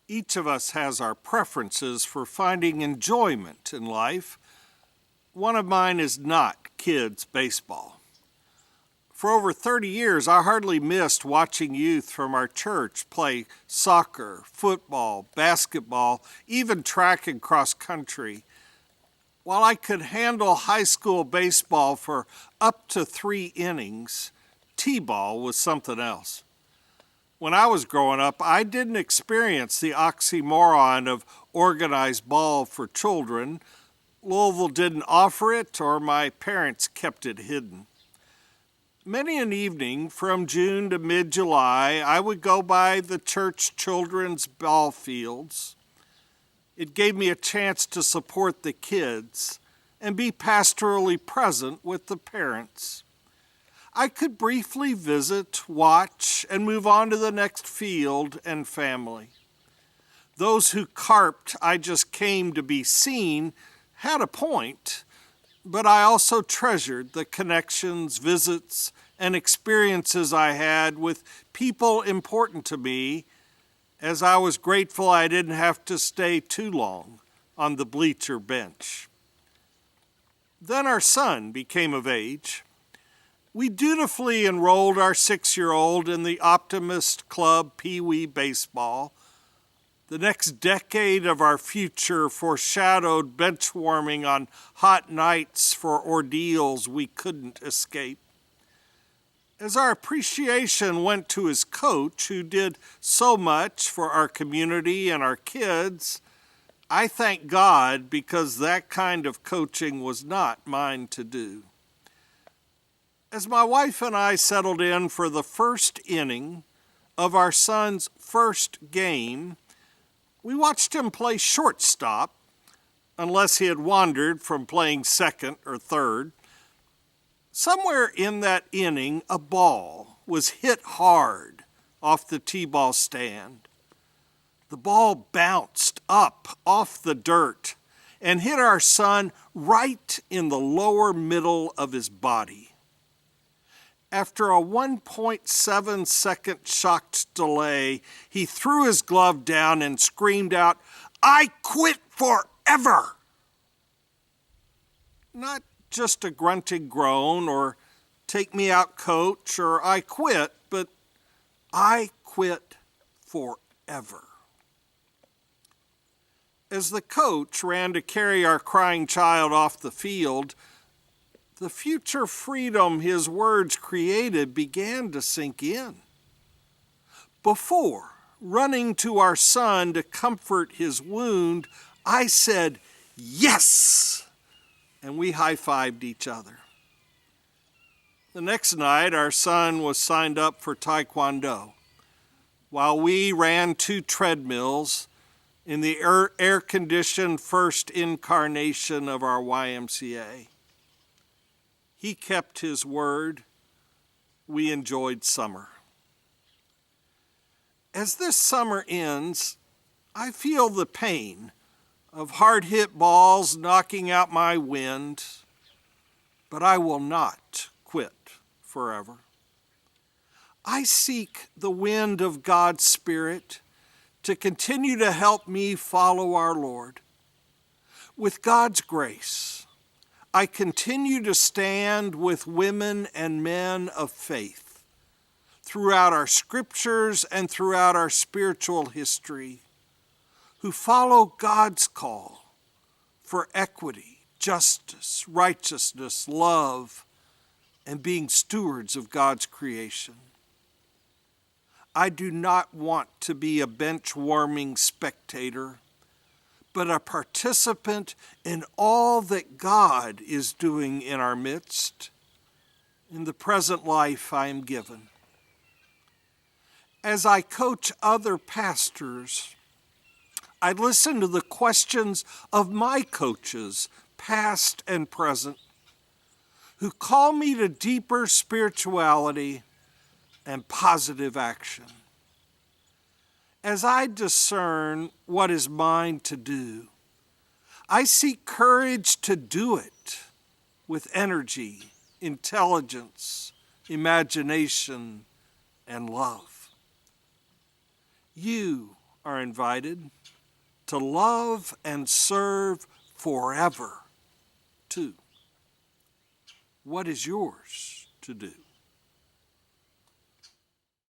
Each of us has our preferences for finding enjoyment in life. One of mine is not kids' baseball. For over 30 years, I hardly missed watching youth from our church play soccer, football, basketball, even track and cross country. While I could handle high school baseball for up to 3 innings, T-ball was something else. When I was growing up, I didn't experience the oxymoron of organized ball for children. Louisville didn't offer it, or my parents kept it hidden. Many an evening from June to mid-July, I would go by the church children's ball fields. It gave me a chance to support the kids and be pastorally present with the parents. I could briefly visit, watch, and move on to the next field and family. Those who carped "I just came to be seen" had a point, but I also treasured the connections, visits, and experiences I had with people important to me, as I was grateful I didn't have to stay too long on the bleacher bench. Then our son became of age. We dutifully enrolled our 6-year-old in the Optimist Club Pee Wee baseball. The next decade of our future foreshadowed bench warming on hot nights for ordeals we couldn't escape. As our appreciation went to his coach, who did so much for our community and our kids, I thank God, because that kind of coaching was not mine to do. As my wife and I settled in for the first inning of our son's first game, we watched him play shortstop, unless he had wandered from playing second or third. Somewhere in that inning, a ball was hit hard off the T-ball stand. The ball bounced up off the dirt and hit our son right in the lower middle of his body. After a 1.7-second shocked delay, he threw his glove down and screamed out, "I quit forever!" Not just a grunting groan or "take me out, coach," or "I quit," but "I quit forever." As the coach ran to carry our crying child off the field, the future freedom his words created began to sink in. Before running to our son to comfort his wound, I said, "Yes!" and we high-fived each other. The next night, our son was signed up for Taekwondo, while we ran 2 treadmills in the air-conditioned first incarnation of our YMCA. He kept his word. We enjoyed summer. As this summer ends, I feel the pain of hard-hit balls knocking out my wind, but I will not quit forever. I seek the wind of God's Spirit to continue to help me follow our Lord. With God's grace, I continue to stand with women and men of faith throughout our scriptures and throughout our spiritual history, who follow God's call for equity, justice, righteousness, love, and being stewards of God's creation. I do not want to be a bench-warming spectator, but a participant in all that God is doing in our midst, in the present life I am given. As I coach other pastors, I listen to the questions of my coaches, past and present, who call me to deeper spirituality and positive action. As I discern what is mine to do, I seek courage to do it with energy, intelligence, imagination, and love. You are invited to love and serve forever, too. What is yours to do?